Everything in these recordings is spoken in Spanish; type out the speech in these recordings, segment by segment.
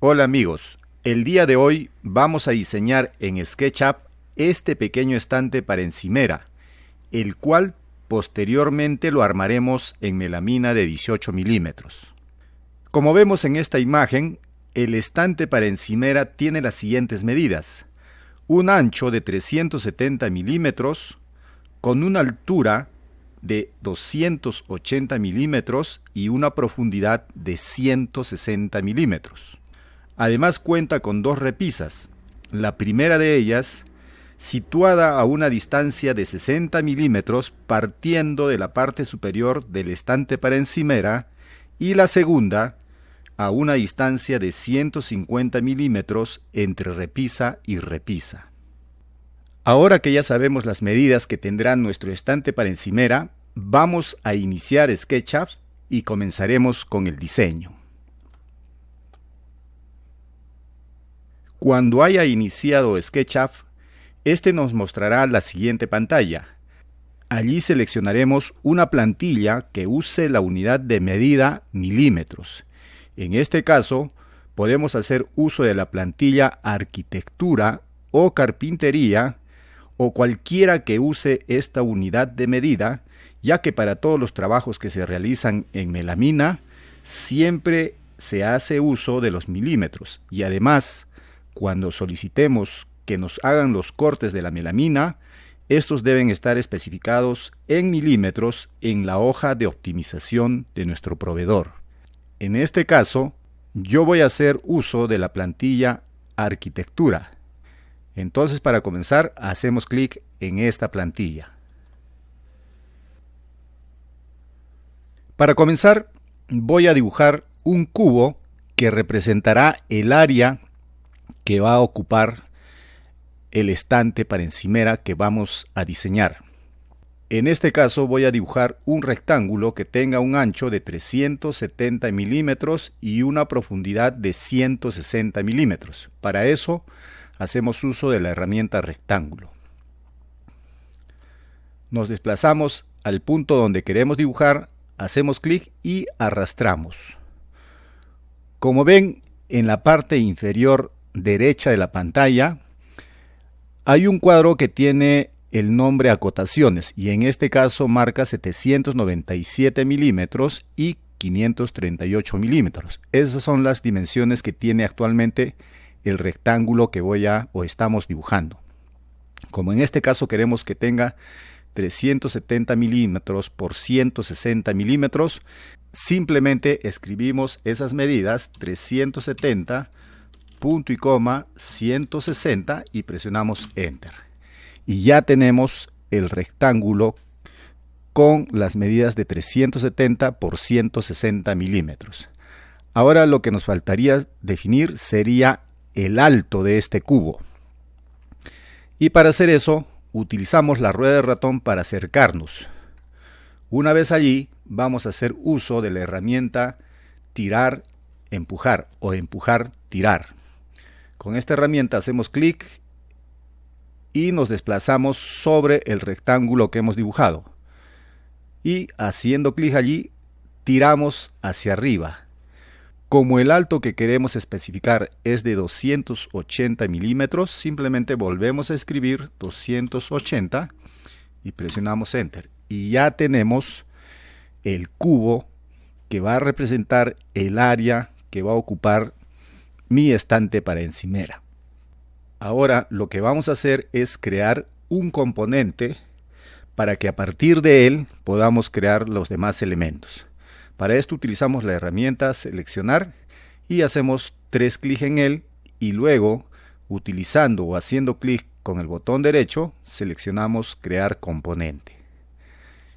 Hola amigos, el día de hoy vamos a diseñar en SketchUp este pequeño estante para encimera, el cual posteriormente lo armaremos en melamina de 18 milímetros. Como vemos en esta imagen, el estante para encimera tiene las siguientes medidas: un ancho de 370 milímetros con una altura de 280 milímetros y una profundidad de 160 milímetros. Además cuenta con dos repisas, la primera de ellas situada a una distancia de 60 milímetros partiendo de la parte superior del estante para encimera y la segunda a una distancia de 150 milímetros entre repisa y repisa. Ahora que ya sabemos las medidas que tendrá nuestro estante para encimera, vamos a iniciar SketchUp y comenzaremos con el diseño. Cuando haya iniciado SketchUp, este nos mostrará la siguiente pantalla. Allí seleccionaremos una plantilla que use la unidad de medida milímetros. En este caso, podemos hacer uso de la plantilla arquitectura o carpintería o cualquiera que use esta unidad de medida, ya que para todos los trabajos que se realizan en melamina siempre se hace uso de los milímetros y además cuando solicitemos que nos hagan los cortes de la melamina, estos deben estar especificados en milímetros en la hoja de optimización de nuestro proveedor. En este caso, yo voy a hacer uso de la plantilla arquitectura. Entonces, para comenzar, hacemos clic en esta plantilla. Para comenzar, voy a dibujar un cubo que representará el área que va a ocupar el estante para encimera que vamos a diseñar. En este caso voy a dibujar un rectángulo que tenga un ancho de 370 milímetros y una profundidad de 160 milímetros. Para eso hacemos uso de la herramienta rectángulo. Nos desplazamos al punto donde queremos dibujar, hacemos clic y arrastramos. Como ven, en la parte inferior derecha de la pantalla hay un cuadro que tiene el nombre acotaciones y en este caso marca 797 milímetros y 538 milímetros. Esas son las dimensiones que tiene actualmente el rectángulo que estamos dibujando. Como en este caso queremos que tenga 370 milímetros por 160 milímetros, simplemente escribimos esas medidas, 370 punto y coma 160 y presionamos Enter. Y ya tenemos el rectángulo con las medidas de 370 por 160 milímetros. Ahora lo que nos faltaría definir sería el alto de este cubo. Y para hacer eso utilizamos la rueda de ratón para acercarnos. Una vez allí vamos a hacer uso de la herramienta tirar, empujar o empujar, tirar. Con esta herramienta hacemos clic y nos desplazamos sobre el rectángulo que hemos dibujado. Y haciendo clic allí, tiramos hacia arriba. Como el alto que queremos especificar es de 280 milímetros, simplemente volvemos a escribir 280 y presionamos Enter. Y ya tenemos el cubo que va a representar el área que va a ocupar mi estante para encimera. Ahora lo que vamos a hacer es crear un componente para que a partir de él podamos crear los demás elementos. Para esto utilizamos la herramienta seleccionar y hacemos 3 clics en él y luego utilizando o haciendo clic con el botón derecho seleccionamos crear componente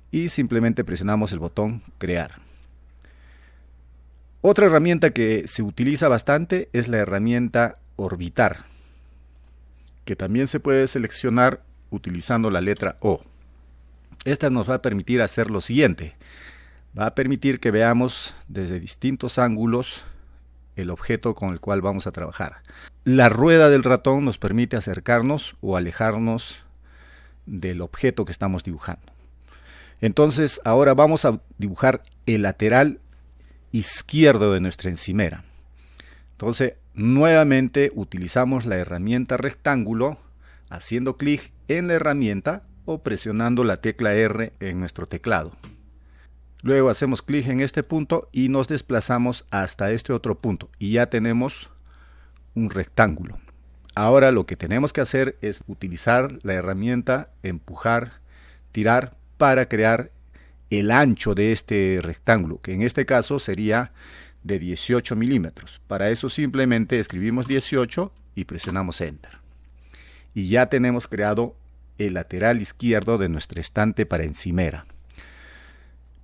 y simplemente presionamos el botón crear. Otra herramienta que se utiliza bastante es la herramienta orbitar, que también se puede seleccionar utilizando la letra O. Esta nos va a permitir hacer lo siguiente: va a permitir que veamos desde distintos ángulos el objeto con el cual vamos a trabajar. La rueda del ratón nos permite acercarnos o alejarnos del objeto que estamos dibujando. Entonces ahora vamos a dibujar el lateral izquierdo de nuestra encimera. Entonces nuevamente utilizamos la herramienta rectángulo haciendo clic en la herramienta o presionando la tecla R en nuestro teclado. Luego hacemos clic en este punto y nos desplazamos hasta este otro punto y ya tenemos un rectángulo. Ahora lo que tenemos que hacer es utilizar la herramienta empujar, tirar para crear el ancho de este rectángulo, que en este caso sería de 18 milímetros. Para eso simplemente escribimos 18 y presionamos Enter. Y ya tenemos creado el lateral izquierdo de nuestro estante para encimera.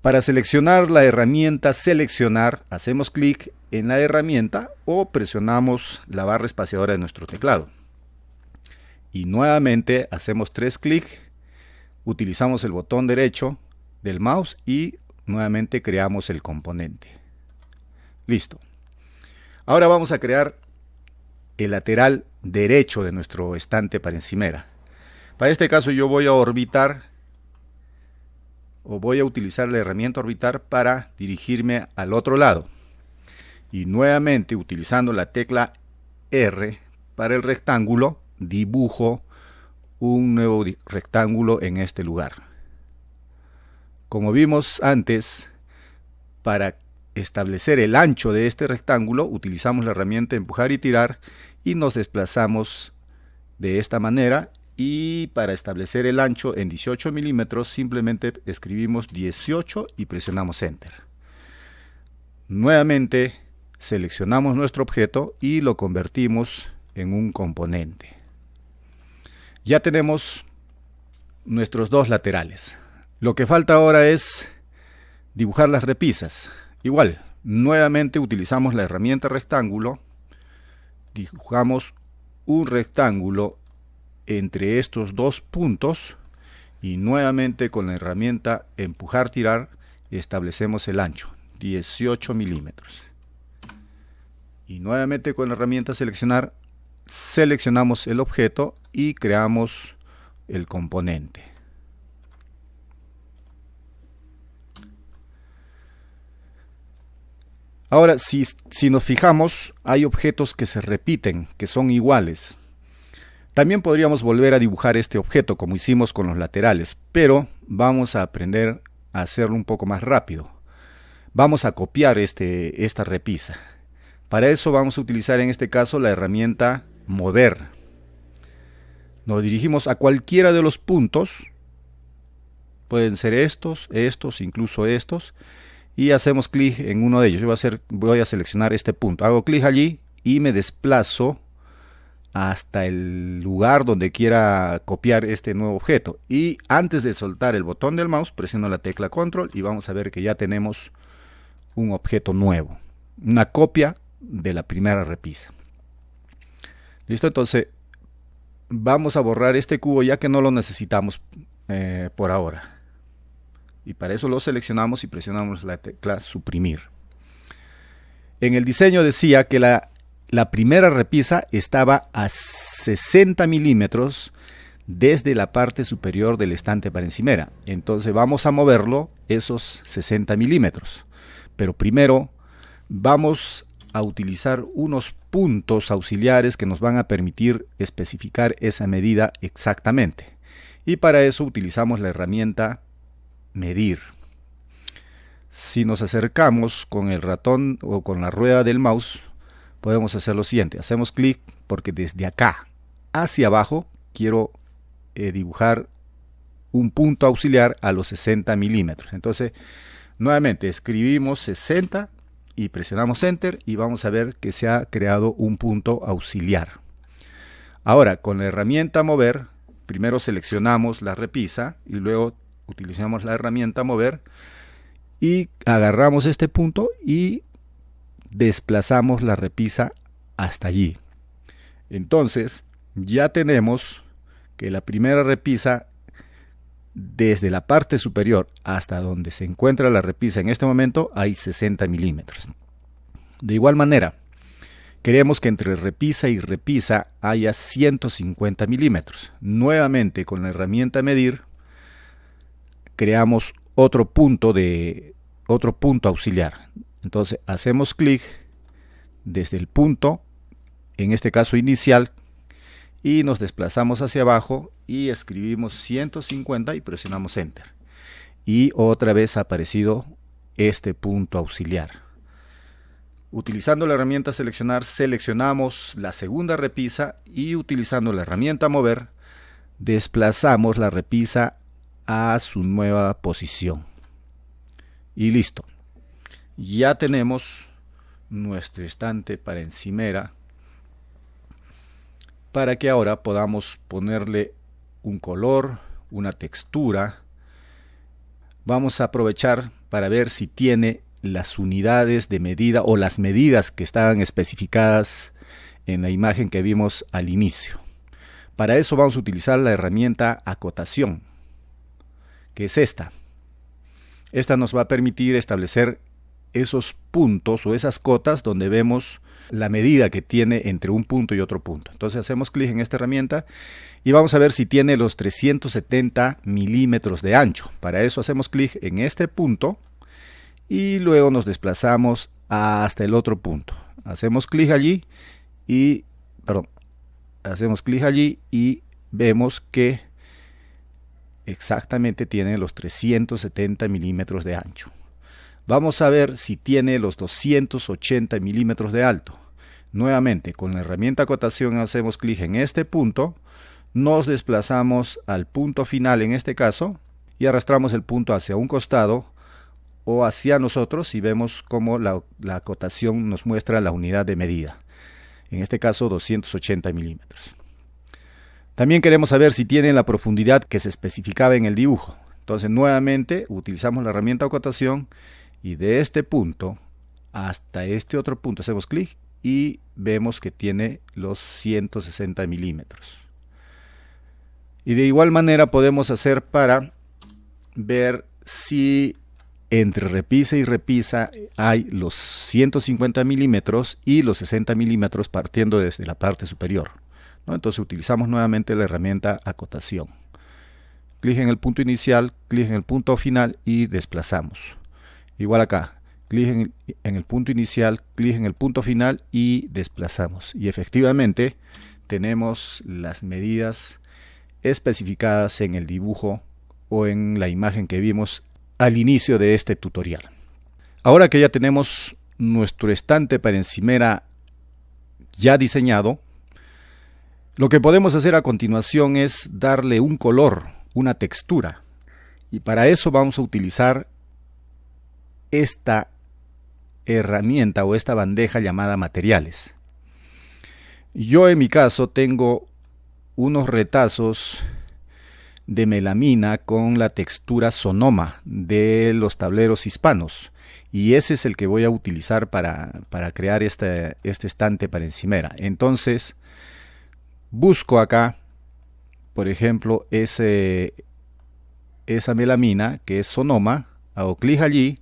Para seleccionar la herramienta seleccionar, hacemos clic en la herramienta o presionamos la barra espaciadora de nuestro teclado. Y nuevamente hacemos 3 clics, utilizamos el botón derecho del mouse y nuevamente creamos el componente. Listo. Ahora vamos a crear el lateral derecho de nuestro estante para encimera. Para este caso yo voy a orbitar o voy a utilizar la herramienta orbitar para dirigirme al otro lado. Y nuevamente utilizando la tecla R para el rectángulo, dibujo un nuevo rectángulo en este lugar. Como vimos antes, para establecer el ancho de este rectángulo utilizamos la herramienta empujar y tirar y nos desplazamos de esta manera, y para establecer el ancho en 18 milímetros simplemente escribimos 18 y presionamos Enter. Nuevamente seleccionamos nuestro objeto y lo convertimos en un componente. Ya tenemos nuestros dos laterales. Lo que falta ahora es dibujar las repisas. Igual, nuevamente utilizamos la herramienta rectángulo, dibujamos un rectángulo entre estos dos puntos y nuevamente con la herramienta empujar tirar establecemos el ancho 18 milímetros y nuevamente con la herramienta seleccionar seleccionamos el objeto y creamos el componente. Ahora si nos fijamos, hay objetos que se repiten, que son iguales. También podríamos volver a dibujar este objeto como hicimos con los laterales, pero vamos a aprender a hacerlo un poco más rápido. Vamos a copiar esta repisa. Para eso vamos a utilizar en este caso la herramienta mover. Nos dirigimos a cualquiera de los puntos, pueden ser estos, incluso estos, y hacemos clic en uno de ellos. Yo voy a seleccionar este punto, hago clic allí y me desplazo hasta el lugar donde quiera copiar este nuevo objeto, y antes de soltar el botón del mouse presiono la tecla control y vamos a ver que ya tenemos un objeto nuevo, una copia de la primera repisa. Listo, entonces vamos a borrar este cubo ya que no lo necesitamos por ahora, y para eso lo seleccionamos y presionamos la tecla suprimir. En el diseño decía que la primera repisa estaba a 60 milímetros desde la parte superior del estante para encimera. Entonces vamos a moverlo esos 60 milímetros. Pero primero vamos a utilizar unos puntos auxiliares que nos van a permitir especificar esa medida exactamente. Y para eso utilizamos la herramienta medir. Si nos acercamos con el ratón o con la rueda del mouse, podemos hacer lo siguiente. Hacemos clic porque desde acá hacia abajo quiero dibujar un punto auxiliar a los 60 milímetros. Entonces, nuevamente escribimos 60 y presionamos Enter y vamos a ver que se ha creado un punto auxiliar. Ahora, con la herramienta mover, primero seleccionamos la repisa y luego utilizamos la herramienta mover y agarramos este punto y desplazamos la repisa hasta allí. Entonces ya tenemos que la primera repisa, desde la parte superior hasta donde se encuentra la repisa en este momento, hay 60 milímetros. De igual manera, queremos que entre repisa y repisa haya 150 milímetros. Nuevamente con la herramienta medir creamos otro punto auxiliar. Entonces hacemos clic desde el punto en este caso inicial, y nos desplazamos hacia abajo y escribimos 150 y presionamos Enter. Y otra vez ha aparecido este punto auxiliar. Utilizando la herramienta seleccionar, seleccionamos la segunda repisa y utilizando la herramienta mover, desplazamos la repisa a su nueva posición. Y listo. Ya tenemos nuestro estante para encimera, para que ahora podamos ponerle un color, una textura. Vamos a aprovechar para ver si tiene las unidades de medida o las medidas que estaban especificadas en la imagen que vimos al inicio. Para eso vamos a utilizar la herramienta acotación, que es esta. Esta nos va a permitir establecer esos puntos o esas cotas donde vemos la medida que tiene entre un punto y otro punto. Entonces hacemos clic en esta herramienta y vamos a ver si tiene los 370 milímetros de ancho. Para eso hacemos clic en este punto y luego nos desplazamos hasta el otro punto. Hacemos clic allí y vemos que exactamente tiene los 370 milímetros de ancho. Vamos a ver si tiene los 280 milímetros de alto. Nuevamente, con la herramienta acotación hacemos clic en este punto, nos desplazamos al punto final en este caso y arrastramos el punto hacia un costado o hacia nosotros y vemos cómo la acotación nos muestra la unidad de medida. En este caso 280 milímetros. También queremos saber si tiene la profundidad que se especificaba en el dibujo. Entonces nuevamente utilizamos la herramienta acotación y de este punto hasta este otro punto hacemos clic y vemos que tiene los 160 milímetros. Y de igual manera podemos hacer para ver si entre repisa y repisa hay los 150 milímetros y los 60 milímetros partiendo desde la parte superior, ¿no? Entonces utilizamos nuevamente la herramienta acotación. Clic en el punto inicial, clic en el punto final y desplazamos. Igual acá, clic en el punto inicial, clic en el punto final y desplazamos. Y efectivamente tenemos las medidas especificadas en el dibujo o en la imagen que vimos al inicio de este tutorial. Ahora que ya tenemos nuestro estante para encimera ya diseñado, lo que podemos hacer a continuación es darle un color, una textura. Y para eso vamos a utilizar esta herramienta o esta bandeja llamada materiales. Yo en mi caso tengo unos retazos de melamina con la textura Sonoma de los tableros hispanos y ese es el que voy a utilizar para crear este estante para encimera. Entonces busco acá, por ejemplo, esa melamina que es Sonoma, hago clic allí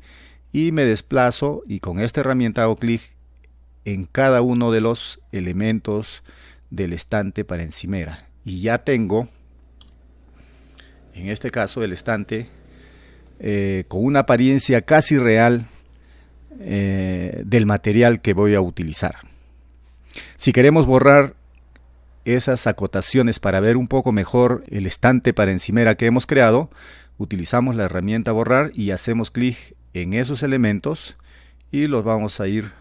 y me desplazo y con esta herramienta hago clic en cada uno de los elementos del estante para encimera y ya tengo en este caso el estante con una apariencia casi real del material que voy a utilizar. Si queremos borrar esas acotaciones para ver un poco mejor el estante para encimera que hemos creado, utilizamos la herramienta borrar y hacemos clic en esos elementos y los vamos a ir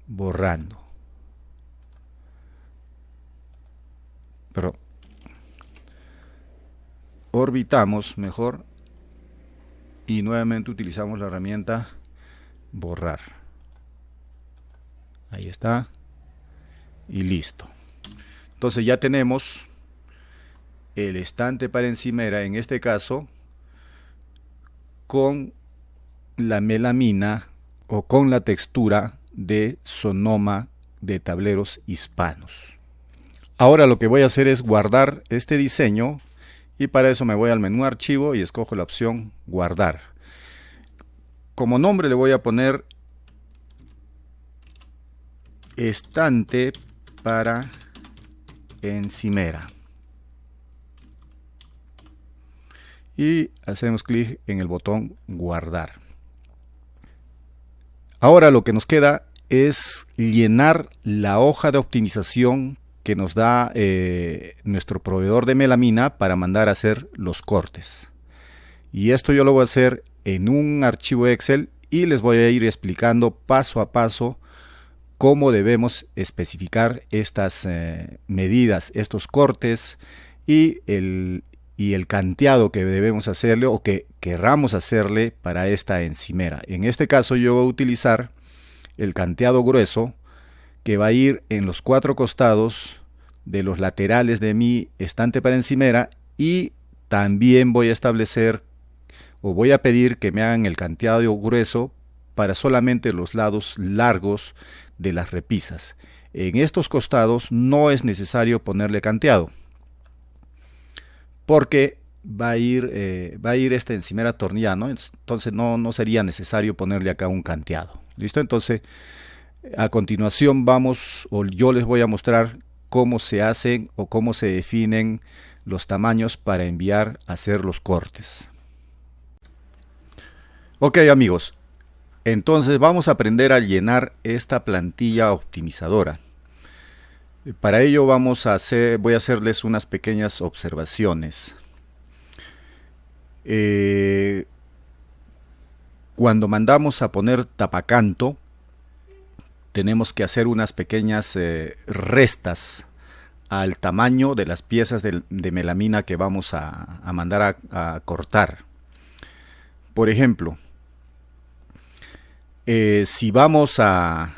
borrando. Orbitamos mejor y nuevamente utilizamos la herramienta borrar. Ahí está y listo. Entonces ya tenemos el estante para encimera en este caso con la melamina o con la textura de Sonoma de tableros hispanos. Ahora lo que voy a hacer es guardar este diseño y para eso me voy al menú archivo y escojo la opción guardar. Como nombre le voy a poner estante para encimera y hacemos clic en el botón guardar. Ahora lo que nos queda es llenar la hoja de optimización que nos da nuestro proveedor de melamina para mandar a hacer los cortes. Y esto yo lo voy a hacer en un archivo Excel y les voy a ir explicando paso a paso cómo debemos especificar estas medidas, estos cortes y el canteado que debemos hacerle o que querramos hacerle para esta encimera. En este caso yo voy a utilizar el canteado grueso que va a ir en los 4 costados de los laterales de mi estante para encimera, y también voy a establecer o voy a pedir que me hagan el canteado grueso para solamente los lados largos de las repisas. En estos costados no es necesario ponerle canteado, porque va a ir esta encimera tornillada, ¿no? Entonces no sería necesario ponerle acá un canteado. ¿Listo? Entonces, a continuación yo les voy a mostrar cómo se hacen o cómo se definen los tamaños para enviar a hacer los cortes. Ok, amigos, entonces vamos a aprender a llenar esta plantilla optimizadora. Para ello voy a hacerles unas pequeñas observaciones. Cuando mandamos a poner tapacanto, tenemos que hacer unas pequeñas restas al tamaño de las piezas de melamina que vamos a mandar a cortar. Por ejemplo, si vamos a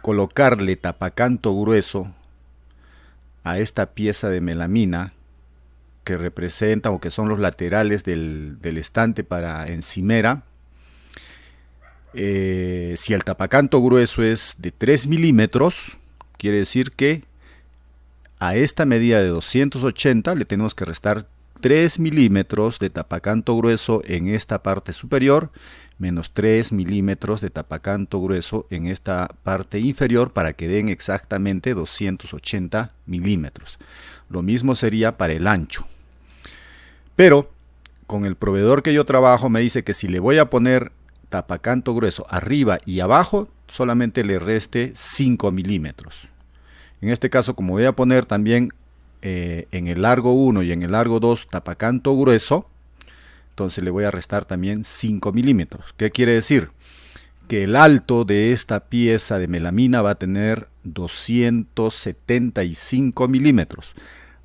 colocarle tapacanto grueso a esta pieza de melamina que representan o que son los laterales del estante para encimera, si el tapacanto grueso es de 3 milímetros, quiere decir que a esta medida de 280 le tenemos que restar 3 milímetros de tapacanto grueso en esta parte superior, menos 3 milímetros de tapacanto grueso en esta parte inferior, para que den exactamente 280 milímetros. Lo mismo sería para el ancho. Pero con el proveedor que yo trabajo me dice que si le voy a poner tapacanto grueso arriba y abajo, solamente le reste 5 milímetros. En este caso, como voy a poner también en el largo 1 y en el largo 2 tapacanto grueso, entonces le voy a restar también 5 milímetros. ¿Qué quiere decir? Que el alto de esta pieza de melamina va a tener 275 milímetros,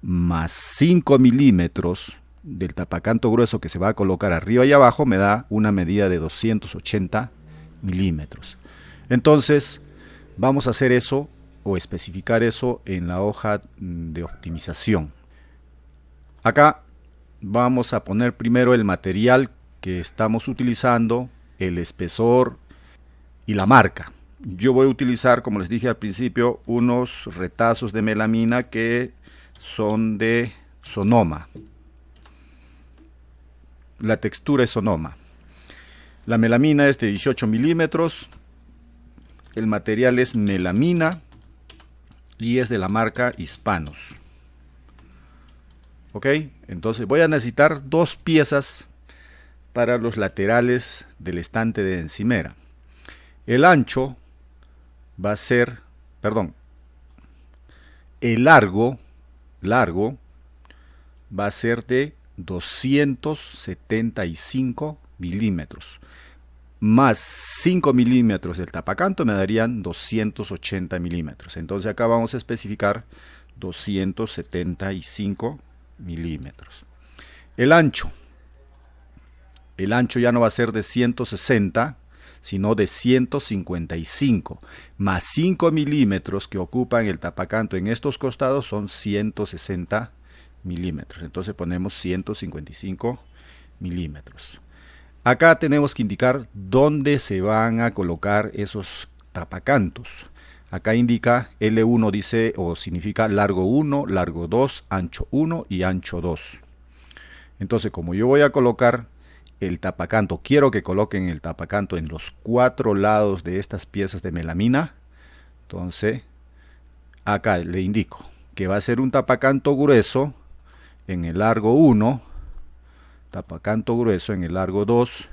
más 5 milímetros del tapacanto grueso que se va a colocar arriba y abajo, me da una medida de 280 milímetros. Entonces vamos a hacer eso o especificar eso en la hoja de optimización. Acá vamos a poner primero el material que estamos utilizando, el espesor y la marca. Yo voy a utilizar, como les dije al principio, unos retazos de melamina que son de Sonoma. La textura es Sonoma. La melamina es de 18 milímetros. El material es melamina y es de la marca Hispanos. Ok, entonces voy a necesitar 2 piezas para los laterales del estante de encimera. El ancho va a ser, el largo va a ser de 275 milímetros. Más 5 milímetros del tapacanto me darían 280 milímetros. Entonces acá vamos a especificar 275 milímetros. El ancho ya no va a ser de 160, sino de 155, más 5 milímetros que ocupan el tapacanto en estos costados son 160 milímetros. Entonces ponemos 155 milímetros. Acá tenemos que indicar dónde se van a colocar esos tapacantos. Acá indica L1, dice o significa largo 1, largo 2, ancho 1 y ancho 2. Entonces, como yo voy a colocar el tapacanto, quiero que coloquen el tapacanto en los 4 lados de estas piezas de melamina. Entonces, acá le indico que va a ser un tapacanto grueso en el largo 1, tapacanto grueso en el largo 2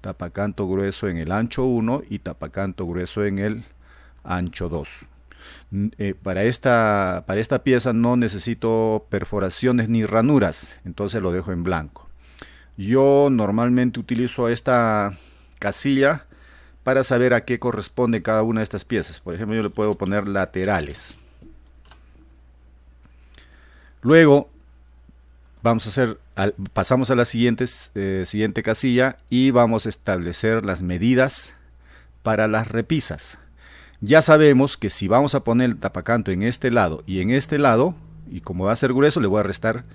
tapacanto grueso en el ancho 1 y tapacanto grueso en el ancho 2. Para esta pieza no necesito perforaciones ni ranuras, entonces lo dejo en blanco. Yo normalmente utilizo esta casilla para saber a qué corresponde cada una de estas piezas. Por ejemplo, yo le puedo poner laterales. Luego pasamos a la siguiente casilla y vamos a establecer las medidas para las repisas. Ya sabemos que si vamos a poner el tapacanto en este lado y en este lado, y como va a ser grueso, le voy a restar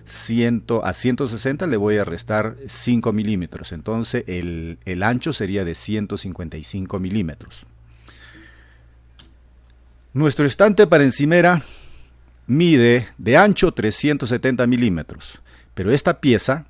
a 160 le voy a restar 5 milímetros. Entonces el ancho sería de 155 milímetros. Nuestro estante para encimera mide de ancho 370 milímetros, pero esta pieza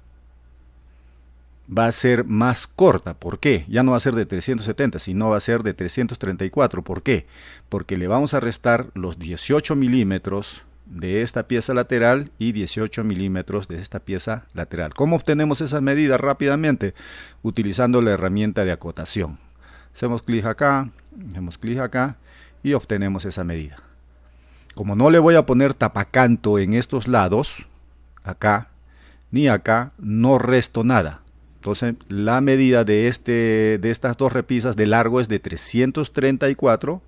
va a ser más corta. ¿Por qué? Ya no va a ser de 370, sino va a ser de 334. ¿Por qué? Porque le vamos a restar los 18 milímetros de esta pieza lateral y 18 milímetros de esta pieza lateral. ¿Cómo obtenemos esa medida rápidamente? Utilizando la herramienta de acotación. Hacemos clic acá y obtenemos esa medida. Como no le voy a poner tapacanto en estos lados, acá ni acá, no resto nada. Entonces la medida de estas dos repisas de largo es de 334.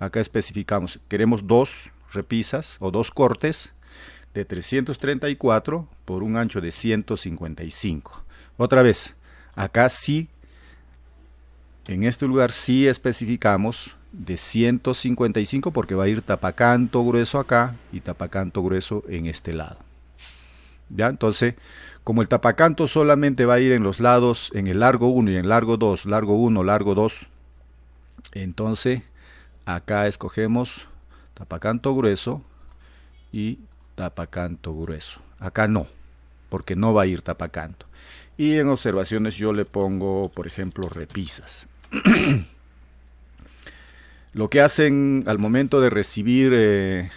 Acá especificamos, queremos dos repisas o dos cortes de 334 por un ancho de 155. Otra vez, acá sí, en este lugar sí especificamos de 155 porque va a ir tapacanto grueso acá y tapacanto grueso en este lado. ¿Ya? Entonces, como el tapacanto solamente va a ir en los lados, en el largo 1 y en el largo 2, largo 1, largo 2, entonces acá escogemos tapacanto grueso y tapacanto grueso. Acá no, porque no va a ir tapacanto. Y en observaciones yo le pongo, por ejemplo, repisas. Lo que hacen al momento de recibir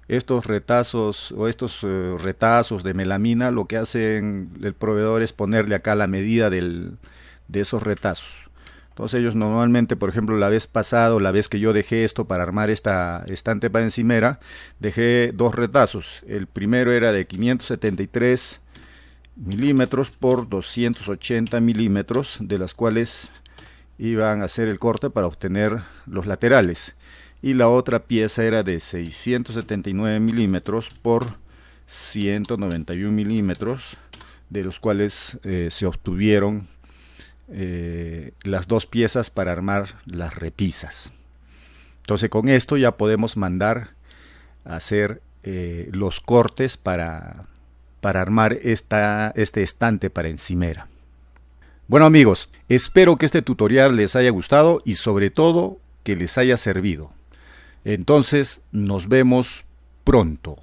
estos retazos o estos retazos de melamina, lo que hacen el proveedor es ponerle acá la medida de esos retazos. Entonces ellos normalmente, por ejemplo, la vez pasada, la vez que yo dejé esto para armar esta estante para encimera, dejé dos retazos. El primero era de 573 milímetros por 280 milímetros, de las cuales iban a hacer el corte para obtener los laterales. Y la otra pieza era de 679 milímetros por 191 milímetros, de los cuales se obtuvieron las dos piezas para armar las repisas. Entonces con esto ya podemos mandar a hacer los cortes para armar este estante para encimera. Bueno amigos, espero que este tutorial les haya gustado y sobre todo que les haya servido. Entonces nos vemos pronto.